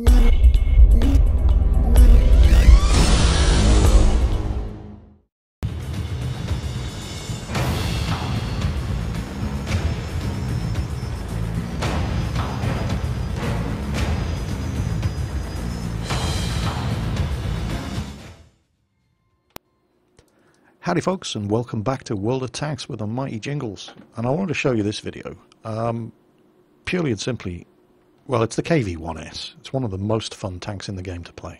Howdy folks, and welcome back to World of Tanks with the mighty Jingles. And I wanted to show you this video purely and simply, well, it's the KV-1S. It's one of the most fun tanks in the game to play.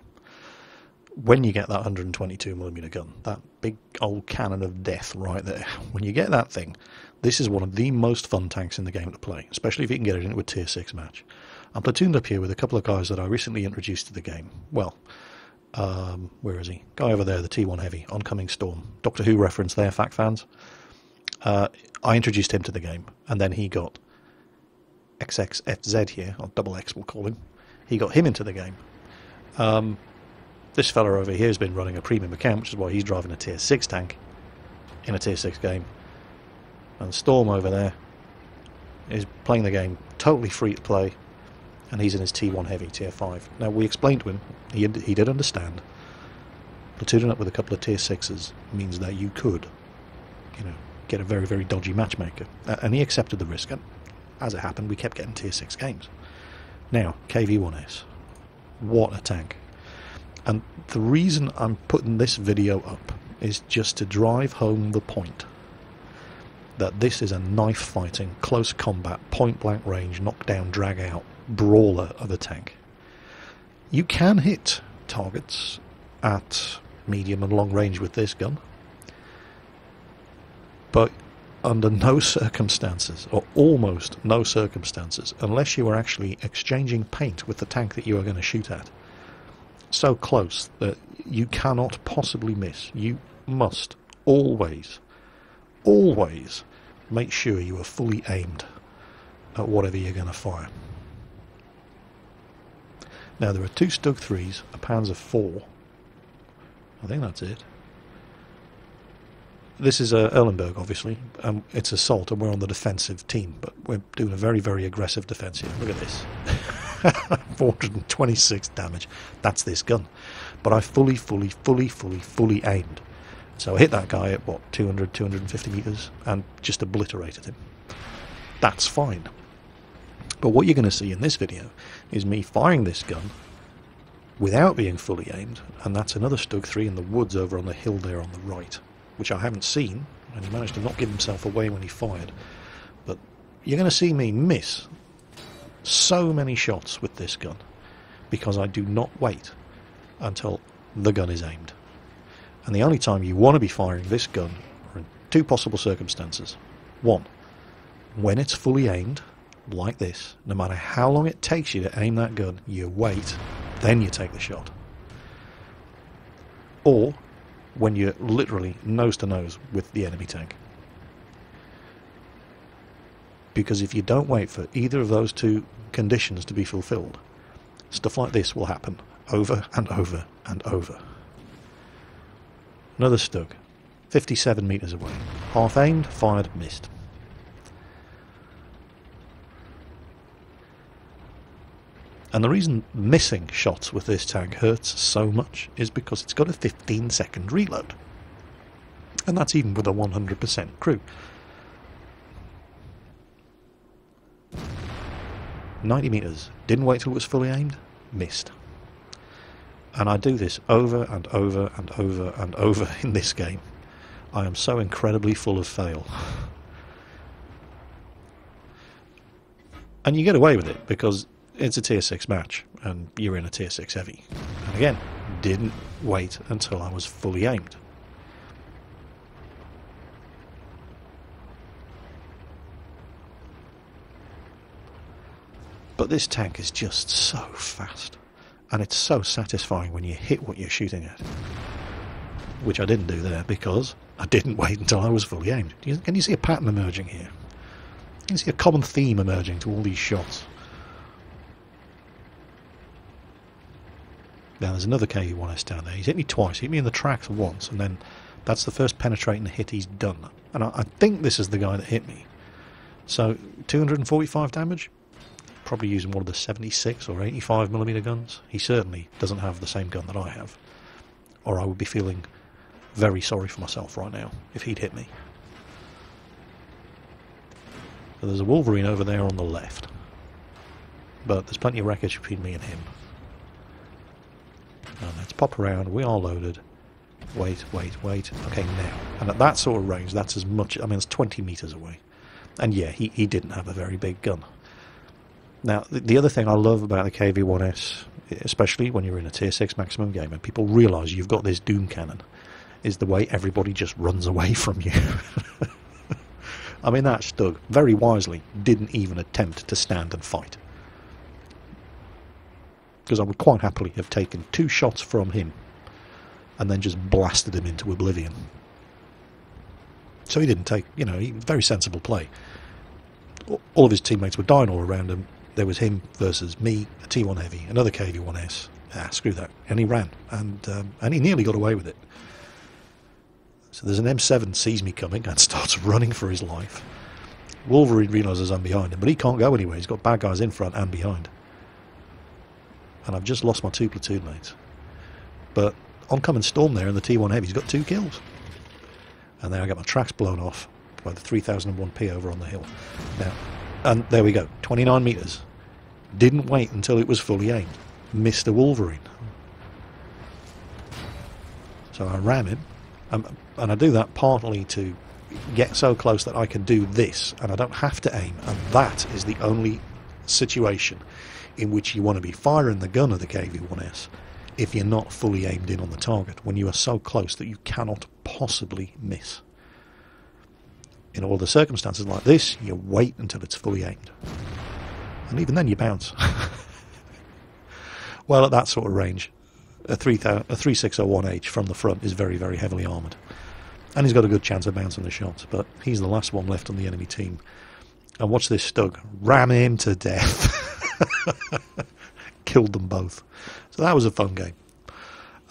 When you get that 122mm gun, that big old cannon of death right there, when you get that thing, this is one of the most fun tanks in the game to play, especially if you can get it into a tier 6 match. I'm platooned up here with a couple of guys that I recently introduced to the game. Well, where is he? Guy over there, the T1 Heavy, Oncoming Storm. Doctor Who reference there, fact fans. I introduced him to the game, and then he got XXFZ here, or Double X we'll call him. He got him into the game. This fella over here has been running a premium account, which is why he's driving a tier 6 tank in a tier 6 game. And Storm over there is playing the game totally free to play, and he's in his T1 Heavy, tier 5. Now, we explained to him, he did understand, platooning up with a couple of tier 6s means that you could, get a very, very dodgy matchmaker. And he accepted the risk, and as it happened, we kept getting tier 6 games. Now, KV-1S. What a tank. And the reason I'm putting this video up is just to drive home the point that this is a knife-fighting, close combat, point-blank range, knockdown, drag-out brawler of a tank. You can hit targets at medium and long range with this gun, but under no circumstances, or almost no circumstances, unless you are actually exchanging paint with the tank that you are going to shoot at, so close that you cannot possibly miss. You must always make sure you are fully aimed at whatever you're going to fire. Now, there are 2 Stug 3s, a Panzer IV. I think that's it. This is Erlenberg, obviously. It's assault, and we're on the defensive team, but we're doing a very, very aggressive defense here. Look at this. 426 damage. That's this gun. But I fully aimed. So I hit that guy at, what, 200, 250 metres, and just obliterated him. That's fine. But what you're going to see in this video is me firing this gun without being fully aimed, and that's another Stug 3 in the woods over on the hill there on the right, which I haven't seen, and he managed to not give himself away when he fired. But you're going to see me miss so many shots with this gun because I do not wait until the gun is aimed. And the only time you want to be firing this gun are in 2 possible circumstances. 1, when it's fully aimed, like this. No matter how long it takes you to aim that gun, you wait, then you take the shot. Or when you're literally nose to nose with the enemy tank. Because if you don't wait for either of those 2 conditions to be fulfilled, stuff like this will happen over and over and over. Another Stug, 57 metres away. Half aimed, fired, missed. And the reason missing shots with this tank hurts so much is because it's got a 15-second reload. And that's even with a 100% crew. 90 metres. Didn't wait till it was fully aimed. Missed. And I do this over and over and over and over in this game. I am so incredibly full of fail. And you get away with it because it's a tier 6 match, and you're in a tier 6 heavy. And again, didn't wait until I was fully aimed. But this tank is just so fast, and it's so satisfying when you hit what you're shooting at. Which I didn't do there because I didn't wait until I was fully aimed. Can you see a pattern emerging here? Can you see a common theme emerging to all these shots? Now there's another KV-1S down there. He's hit me twice. He hit me in the tracks once, and then that's the first penetrating hit he's done. And I think this is the guy that hit me. So 245 damage? probably using one of the 76 or 85mm guns. He certainly doesn't have the same gun that I have, or I would be feeling very sorry for myself right now if he'd hit me. So there's a Wolverine over there on the left, but there's plenty of wreckage between me and him. And let's pop around. We are loaded. Wait. Okay, now. And at that sort of range, that's as much... I mean, it's 20 meters away. And yeah, he didn't have a very big gun. Now, the other thing I love about the KV-1S, especially when you're in a Tier 6 maximum game and people realise you've got this Doom Cannon, is the way everybody just runs away from you. I mean, that Stug, very wisely, didn't even attempt to stand and fight. Because I would quite happily have taken 2 shots from him and then just blasted him into oblivion. So he didn't take, you know, very sensible play. All of his teammates were dying all around him. There was him versus me, a T1 Heavy, another KV-1S. Screw that. And he ran. And he nearly got away with it. So there's an M7 sees me coming and starts running for his life. Wolverine realises I'm behind him, but he can't go anywhere. He's got bad guys in front and behind. And I've just lost my 2 platoon mates. But oncoming Storm there in the T1 Heavy's got 2 kills. And then I get my tracks blown off by the 3001P over on the hill. Now, and there we go, 29 meters. Didn't wait until it was fully aimed. Missed a Wolverine. So I ram him. And I do that partly to get so close that I can do this and I don't have to aim, and that is the only situation in which you want to be firing the gun of the KV-1S if you're not fully aimed in on the target, when you are so close that you cannot possibly miss. In all the circumstances like this, you wait until it's fully aimed, and even then you bounce. Well, at that sort of range, a 3601H from the front is very, very heavily armoured. And he's got a good chance of bouncing the shots, but he's the last one left on the enemy team. And watch this Stug. Ram him to death. Killed them both. So that was a fun game.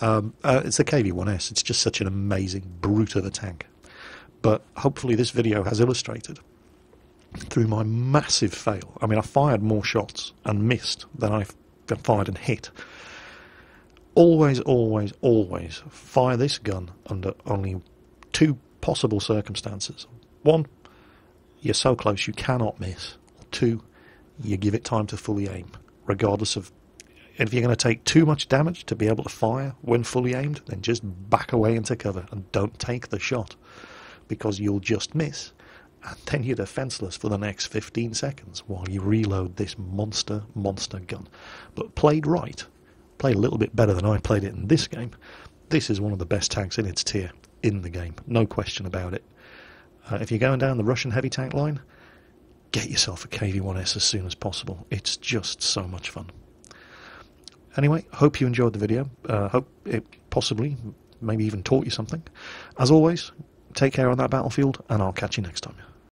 It's the KV-1S. It's just such an amazing brute of a tank. But hopefully this video has illustrated, through my massive fail. I mean, I fired more shots and missed than I've fired and hit. Always, always, always fire this gun under only 2 possible circumstances. 1, you're so close you cannot miss. 2, you give it time to fully aim, regardless of... If you're going to take too much damage to be able to fire when fully aimed, then just back away into cover and don't take the shot, because you'll just miss, and then you're defenseless for the next 15 seconds while you reload this monster gun. But played right, played a little bit better than I played it in this game, this is one of the best tanks in its tier in the game, no question about it. If you're going down the Russian heavy tank line, get yourself a KV-1S as soon as possible. It's just so much fun. Anyway, hope you enjoyed the video. Hope it possibly, maybe even taught you something. As always, take care on that battlefield, and I'll catch you next time.